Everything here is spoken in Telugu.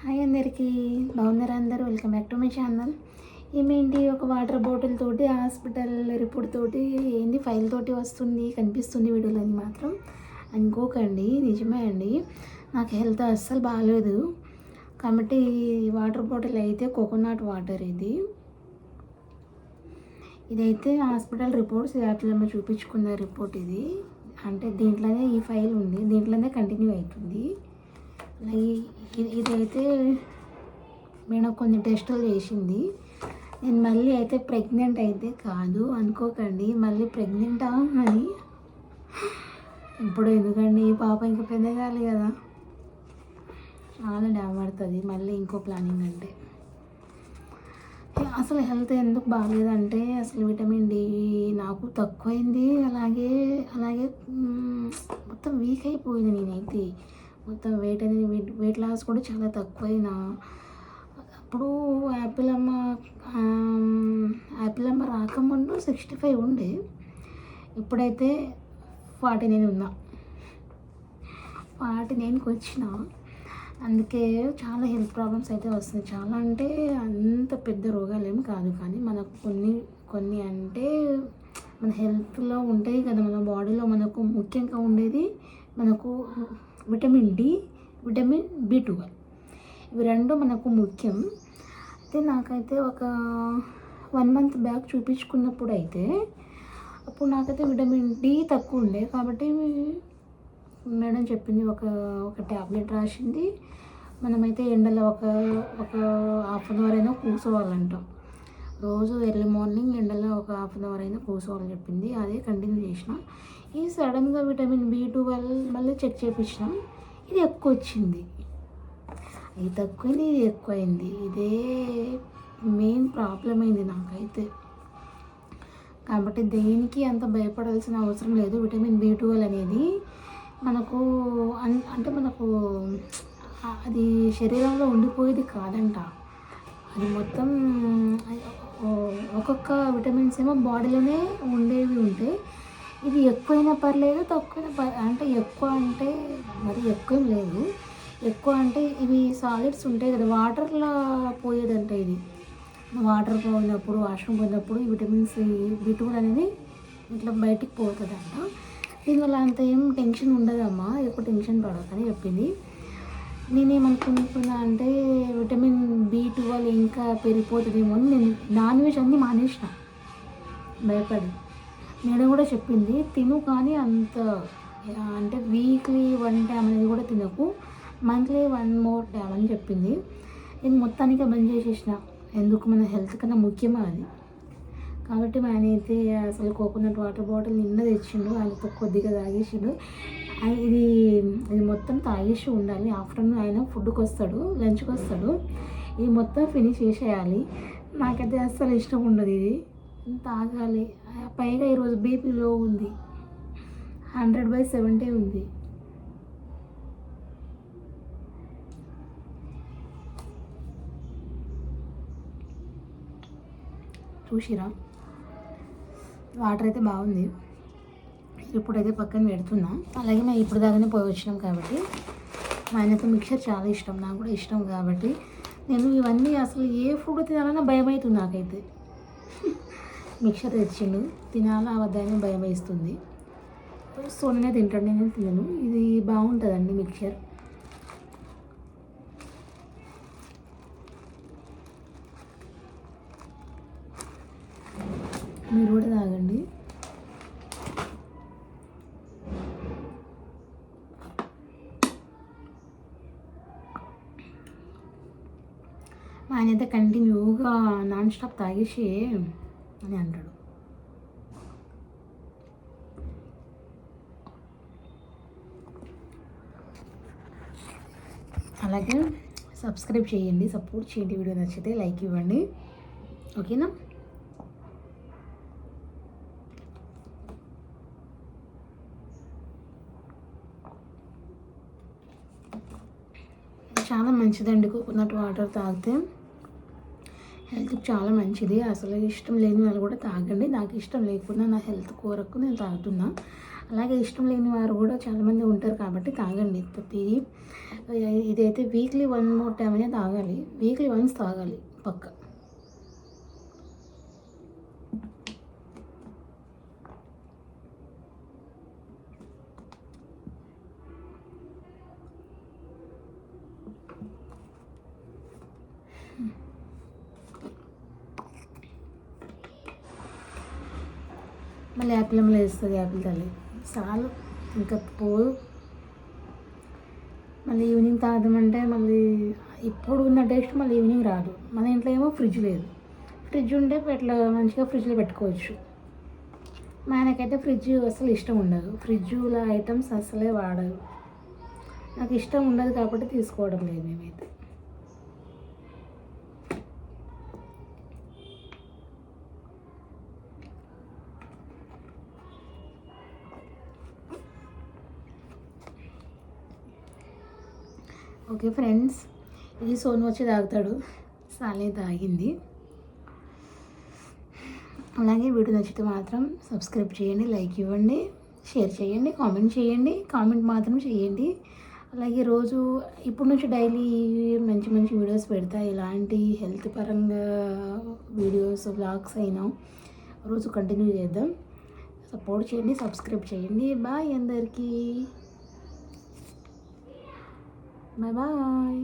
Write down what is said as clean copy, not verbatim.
హాయ్ అందరికీ, బాగున్నారా అందరూ? Welcome back to my channel. ఏమేంటి ఒక వాటర్ బాటిల్ తోటి హాస్పిటల్ రిపోర్ట్ తోటి ఏంది ఫైల్ తోటి వస్తుంది కనిపిస్తుంది వీడియోలో అని మాత్రం అనుకోకండి. నిజమే అండి, నాకు హెల్త్ అస్సలు బాగాలేదు కాబట్టి వాటర్ బాటిల్ అయితే కోకోనట్ వాటర్ ఇదైతే హాస్పిటల్ రిపోర్ట్స్ యాప్లో చూపించుకున్న రిపోర్ట్ ఇది. అంటే దీంట్లోనే ఈ ఫైల్ ఉంది, దీంట్లోనే కంటిన్యూ అవుతుంది. ఇదైతే మేడం కొన్ని టెస్టులు చేసింది. నేను మళ్ళీ అయితే ప్రెగ్నెంట్ అయితే కాదు అనుకోకండి, మళ్ళీ ప్రెగ్నెంటా అని. ఇప్పుడు ఎందుకండి, పాప ఇంకా పెద్దగాలి కదా, చాలా డామడుతుంది మళ్ళీ ఇంకో ప్లానింగ్. అంటే అసలు హెల్త్ ఎందుకు బాగాలేదంటే అసలు విటమిన్ డి నాకు తక్కువైంది, అలాగే అలాగే మొత్తం వీక్ అయిపోయింది. నేనైతే మొత్తం వెయిట్ లాస్ కూడా చాలా తక్కువైనా. అప్పుడు యాపిల్ అమ్మ రాకముందు 65 ఉండే, ఇప్పుడైతే 49 ఉన్నా, 49కి వచ్చిన. అందుకే చాలా హెల్త్ ప్రాబ్లమ్స్ అయితే వస్తున్నాయి. చాలా అంటే అంత పెద్ద రోగాలు ఏమి కాదు, కానీ మనకు కొన్ని అంటే మన హెల్త్లో ఉంటాయి కదా, మన బాడీలో మనకు ముఖ్యంగా ఉండేది మనకు విటమిన్ డి, విటమిన్ B12, ఇవి రెండు మనకు ముఖ్యం. అయితే నాకైతే ఒక 1 మంత్ బ్యాక్ చూపించుకున్నప్పుడు అయితే అప్పుడు నాకైతే విటమిన్ డి తక్కువ ఉండే, కాబట్టి మేడం చెప్పింది ఒక ట్యాబ్లెట్ రాసింది. మనమైతే ఎండలో ఒక హాఫ్ అన్ అవర్ అయినా కూర్చోవాలంటాం, రోజు ఎర్లీ మార్నింగ్ ఎండలో ఒక హాఫ్ అన్ అవర్ అయినా కూర్చోవాలని చెప్పింది. అదే కంటిన్యూ చేసిన. ఈ సడన్గా విటమిన్ B12 మళ్ళీ చెక్ చేయించినాం, ఇది ఎక్కువ వచ్చింది. ఇది తక్కువైంది, ఇది ఎక్కువైంది. ఇదే మెయిన్ ప్రాబ్లం అయింది నాకైతే. కాబట్టి దేనికి అంత భయపడాల్సిన అవసరం లేదు. విటమిన్ B12 అనేది మనకు అంటే మనకు అది శరీరంలో ఉండిపోయేది కాదంట. అది మొత్తం ఒక్కొక్క విటమిన్స్ ఏమో బాడీలోనే ఉండేవి ఉంటాయి. ఇది ఎక్కువైనా పర్లేదు, తక్కువైనా అంటే ఎక్కువ అంటే మరి ఎక్కువ లేదు. ఎక్కువ అంటే ఇవి సాలిడ్స్ ఉంటాయి కదా, వాటర్లో పోయేదంట. ఇది వాటర్ పోయినప్పుడు, వాష్రూమ్ పోయినప్పుడు ఈ విటమిన్స్ B12 అనేది ఇట్లా బయటికి పోతుందంట. దీనివల్ల అంత ఏం టెన్షన్ ఉండదమ్మా, ఎక్కువ టెన్షన్ పడకని చెప్పింది. నేనేమనుకుంటున్నా అంటే విటమిన్ B12 ఇంకా పెరిగిపోతుందేమో అని నేను నాన్ వెజ్ అన్నీ మానేసిన భయపడి. మేడం కూడా చెప్పింది తిను, కానీ అంత అంటే వీక్లీ 1 టైం అనేది కూడా తినకు, మంత్లీ 1 more టైం అని చెప్పింది. నేను మొత్తానికి బంద్ చేసేసిన, ఎందుకు మన హెల్త్ కన్నా ముఖ్యమా అది. కాబట్టి ఆయన అయితే అసలు కోకోనట్ వాటర్ బాటిల్ నిన్న తెచ్చిండు, ఆయనతో కొద్దిగా తాగేసిండు. ఇది మొత్తం తాగేసి ఉండాలి. ఆఫ్టర్నూన్ ఆయన ఫుడ్కి వస్తాడు, లంచ్కి వస్తాడు, ఇది మొత్తం ఫినిష్ చేసేయాలి. నాకైతే అస్సలు ఇష్టం ఉండదు ఇది తాగాలి. పైగా ఈరోజు బీపీ లో ఉంది, 100/70 ఉంది. చూసిరా, వాటర్ అయితే బాగుంది. ఇప్పుడైతే పక్కన పెడుతున్నా. అలాగే మేము ఇప్పుడు దాకానే పోయి వచ్చినాం కాబట్టి మా ఆయనకు మిక్చర్ చాలా ఇష్టం, నాకు కూడా ఇష్టం. కాబట్టి నేను ఇవన్నీ అసలు ఏ ఫుడ్ తినాలన్నా భయం అవుతుంది నాకైతే. మిక్చర్ తెచ్చిండు, తినాలా అవద్దని భయం వేస్తుంది. సో నేనే తింటాను, నేను తినను. ఇది బాగుంటుందండి మిక్చర్. మీరు కూడా తాగండి. ఆయన అయితే కంటిన్యూగా నాన్ స్టాప్ తాగేసి అని అంటాడు. అలాగే సబ్స్క్రైబ్ చేయండి, సపోర్ట్ చేయండి. వీడియో నచ్చితే లైక్ ఇవ్వండి, ఓకేనా? చాలా మంచిదండి కోకోనట్ వాటర్ తాగితే, హెల్త్కి చాలా మంచిది. అసలు ఇష్టం లేని వాళ్ళు కూడా తాగండి. నాకు ఇష్టం లేకుండా నా హెల్త్ కొరకు నేను తాగుతున్నా. అలాగే ఇష్టం లేని వారు కూడా చాలామంది ఉంటారు కాబట్టి తాగండి ప్రతిదీ. ఇదైతే వీక్లీ 1 మోర్ టైమ్ అనేది తాగాలి, వీక్లీ వన్స్ తాగాలి పక్క. మళ్ళీ యాపిల్ అమ్మలు వేస్తుంది యాపిల్ తల్లి చాలు, ఇంకా పోదు. మళ్ళీ ఈవినింగ్ తాగమంటే మళ్ళీ ఇప్పుడు ఉన్న టేస్ట్ మళ్ళీ ఈవినింగ్ రాదు. మన ఇంట్లో ఏమో ఫ్రిడ్జ్ లేదు, ఫ్రిడ్జ్ ఉంటే ఇట్లా మంచిగా ఫ్రిడ్జ్లో పెట్టుకోవచ్చు. మనకైతే ఫ్రిడ్జ్ అసలు ఇష్టం ఉండదు, ఫ్రిడ్జ్లో ఐటమ్స్ అసలే వాడదు. నాకు ఇష్టం ఉండదు కాబట్టి తీసుకోవడం లేదు మేమైతే. ఓకే ఫ్రెండ్స్, ఇది సోను వచ్చి తాగుతాడు, సాలే తాగింది. అలాగే వీడియో నచ్చితే మాత్రం సబ్స్క్రైబ్ చేయండి, లైక్ ఇవ్వండి, షేర్ చేయండి, కామెంట్ చేయండి. కామెంట్ మాత్రం చేయండి. అలాగే రోజు ఇప్పటి నుంచి డైలీ మంచి మంచి వీడియోస్ పెడతా, ఇలాంటి హెల్త్ పరంగా వీడియోస్ వ్లాగ్స్ అయినా రోజు కంటిన్యూ చేద్దాం. సపోర్ట్ చేయండి, సబ్స్క్రైబ్ చేయండి. బాయ్ అందరికీ, బాయ్ బాయ్.